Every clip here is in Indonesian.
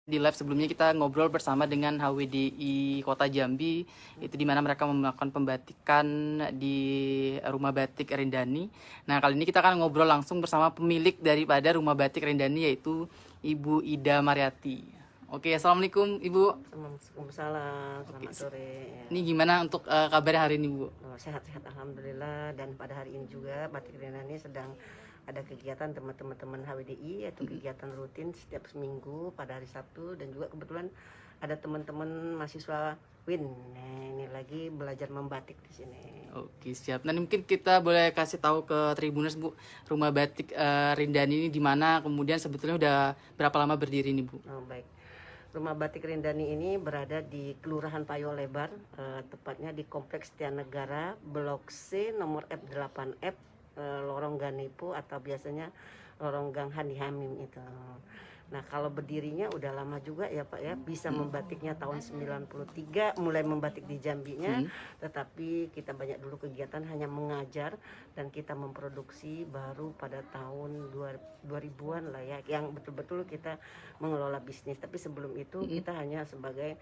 Di live sebelumnya kita ngobrol bersama dengan HWDI Kota Jambi, itu di mana mereka melakukan pembatikan di Rumah Batik Rindani. Nah, kali ini kita akan ngobrol langsung bersama pemilik daripada Rumah Batik Rindani, yaitu Ibu Ida Mariati. Oke, Assalamualaikum Ibu. Waalaikumsalam, Oke, selamat sore. ini gimana untuk kabarnya hari ini, Bu? Sehat-sehat alhamdulillah, dan pada hari ini juga Batik Rindani sedang ada kegiatan teman-teman HWDI, yaitu kegiatan rutin setiap seminggu pada hari Sabtu, dan juga kebetulan ada teman-teman mahasiswa WIN. Nah, ini lagi belajar membatik di sini. Oke, siap. Nah, mungkin kita boleh kasih tahu ke Tribuners, Bu, Rumah Batik Rindani ini di mana, kemudian sebetulnya udah berapa lama berdiri nih, Bu? Oh, baik. Rumah Batik Rindani ini berada di Kelurahan Payo Lebar, tepatnya di Kompleks Tianegara, Blok C, nomor F8F, Lorong Ganepo atau biasanya Lorong Gang Hani Hamim itu. Nah, kalau berdirinya udah lama juga ya Pak ya, bisa membatiknya tahun 93 mulai membatik di Jambinya, tetapi kita banyak dulu kegiatan hanya mengajar, dan kita memproduksi baru pada tahun 2000-an lah ya, yang betul-betul kita mengelola bisnis. Tapi sebelum itu kita hanya sebagai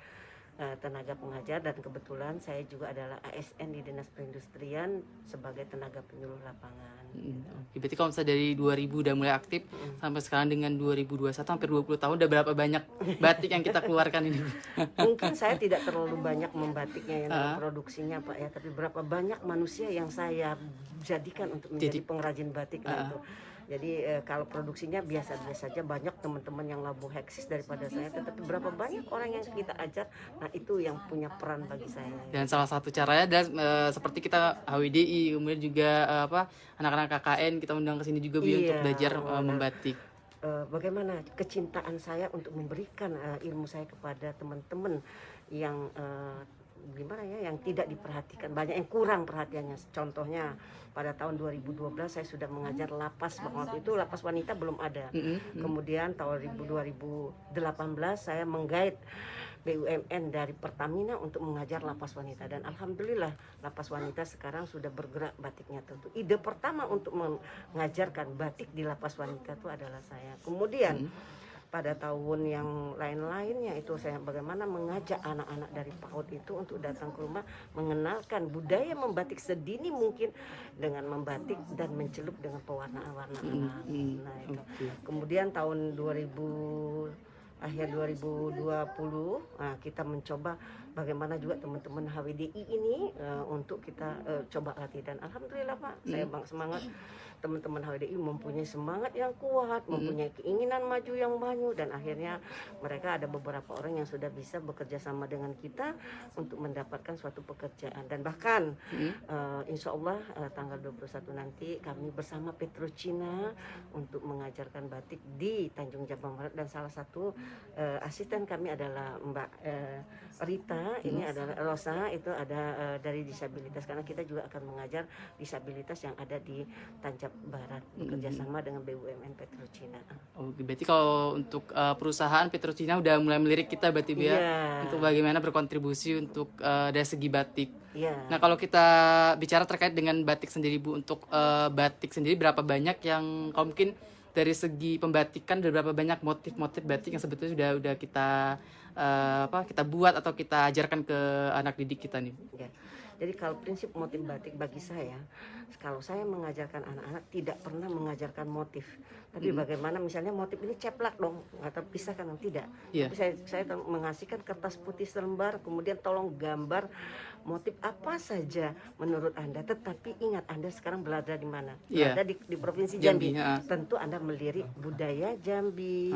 tenaga pengajar, dan kebetulan saya juga adalah ASN di Dinas Perindustrian sebagai tenaga penyuluh lapangan. Oke, berarti kalau misalnya dari 2000 udah mulai aktif sampai sekarang dengan 2021 hampir 20 tahun, udah berapa banyak batik yang kita keluarkan ini? Mungkin saya tidak terlalu banyak membatiknya ya, dalam produksinya Pak ya, tapi berapa banyak manusia yang saya jadikan untuk menjadi pengrajin batik. Nah, itu jadi kalau produksinya biasa-biasa saja, banyak teman-teman yang labu heksis daripada saya, tetapi berapa banyak orang yang kita ajar, nah itu yang punya peran bagi saya. Dan salah satu caranya adalah seperti kita HWDI, kemudian juga anak-anak KKN kita undang ke sini juga, Bu, untuk belajar membatik. Bagaimana kecintaan saya untuk memberikan ilmu saya kepada teman-teman yang gimana ya, yang tidak diperhatikan, banyak yang kurang perhatiannya. Contohnya pada tahun 2012 saya sudah mengajar lapas, waktu itu lapas wanita belum ada. Kemudian tahun 2018 saya menggait BUMN dari Pertamina untuk mengajar lapas wanita, dan alhamdulillah lapas wanita sekarang sudah bergerak batiknya. Tentu ide pertama untuk mengajarkan batik di lapas wanita itu adalah saya. Kemudian pada tahun yang lain-lainnya itu saya bagaimana mengajak anak-anak dari PAUD itu untuk datang ke rumah, mengenalkan budaya membatik sedini mungkin dengan membatik dan mencelup dengan pewarnaan-warna alam. Nah, itu. Kemudian tahun 2000 2020 kita mencoba bagaimana juga teman-teman HWDI ini untuk kita coba latih, dan alhamdulillah Pak, saya semangat. Teman-teman HWDI mempunyai semangat yang kuat, mempunyai keinginan maju yang banyak, dan akhirnya mereka ada beberapa orang yang sudah bisa bekerja sama dengan kita untuk mendapatkan suatu pekerjaan. Dan bahkan insya Allah tanggal 21 nanti kami bersama Petrocina untuk mengajarkan batik di Tanjung Jabang Barat, dan salah satu asisten kami adalah Mbak Rita, ini adalah Rosa, itu ada dari disabilitas, karena kita juga akan mengajar disabilitas yang ada di Tanjab Barat bekerjasama dengan BUMN Petrocina. Oh, berarti kalau untuk perusahaan Petrocina udah mulai melirik kita berarti ya, untuk bagaimana berkontribusi untuk dari segi batik. Nah, kalau kita bicara terkait dengan batik sendiri, Bu, untuk batik sendiri berapa banyak yang kalau mungkin dari segi pembatikan, ada berapa banyak motif-motif batik yang sebetulnya udah kita kita buat atau kita ajarkan ke anak didik kita nih? Jadi kalau prinsip motif batik bagi saya, kalau saya mengajarkan anak-anak tidak pernah mengajarkan motif, tapi bagaimana misalnya motif ini ceplak dong atau pisahkan, tidak. Tapi saya mengasihkan kertas putih selembar, kemudian tolong gambar motif apa saja menurut Anda, tetapi ingat Anda sekarang berada di mana? Berada di Provinsi Jambi. Tentu Anda melirik budaya Jambi,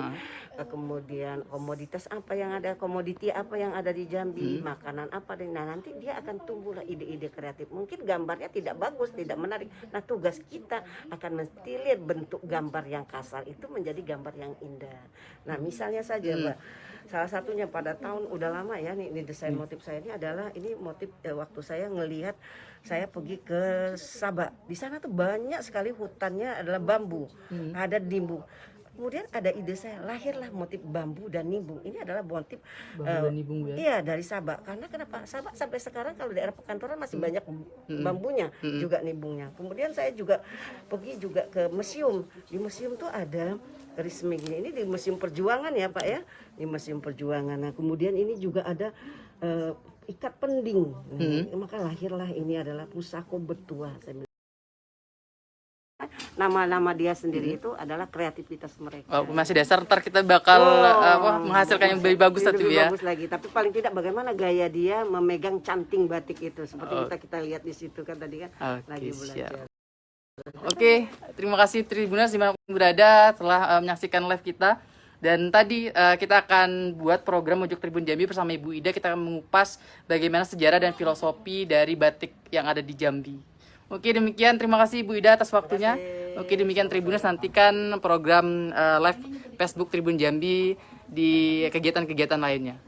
kemudian komoditas apa yang ada, komoditi apa yang ada di Jambi, makanan apa, dan nah, nanti dia akan tumbuhlah ide-ide kreatif. Mungkin gambarnya tidak bagus, tidak menarik. Nah, tugas kita akan menstilir bentuk gambar yang kasar itu menjadi gambar yang indah. Nah, misalnya saja Mbak, salah satunya pada tahun udah lama ya, nih desain motif saya ini adalah ini motif waktu saya ngelihat, saya pergi ke Sabak. Di sana tuh banyak sekali hutannya adalah bambu, ada nimbung. Kemudian ada ide saya, lahirlah motif bambu dan nimbung. Ini adalah motif iya dari Sabak. Karena kenapa? Sabak sampai sekarang kalau daerah perkantoran masih banyak bambunya, juga nimbungnya. Kemudian saya juga pergi juga ke museum. Di museum tuh ada keris gini. Ini di Museum Perjuangan ya Pak ya, di Museum Perjuangan. Nah kemudian ini juga ada ikat pending. Maka lahirlah ini adalah pusako betua. Nama-nama dia sendiri itu adalah kreativitas mereka. Oh, masih dasar, ntar kita bakal menghasilkan yang lebih bagus lebih ya. bagus lagi. Tapi paling tidak bagaimana gaya dia memegang canting batik itu, seperti kita lihat di situ kan tadi kan. Lagi belajar. Oke, terima kasih Tribuners dimanapun berada telah menyaksikan live kita. Dan tadi kita akan buat program Mojok Tribun Jambi bersama Ibu Ida. Kita akan mengupas bagaimana sejarah dan filosofi dari batik yang ada di Jambi. Oke, demikian. Terima kasih Ibu Ida atas waktunya. Oke, demikian Tribuners, nantikan program live Facebook Tribun Jambi di kegiatan-kegiatan lainnya.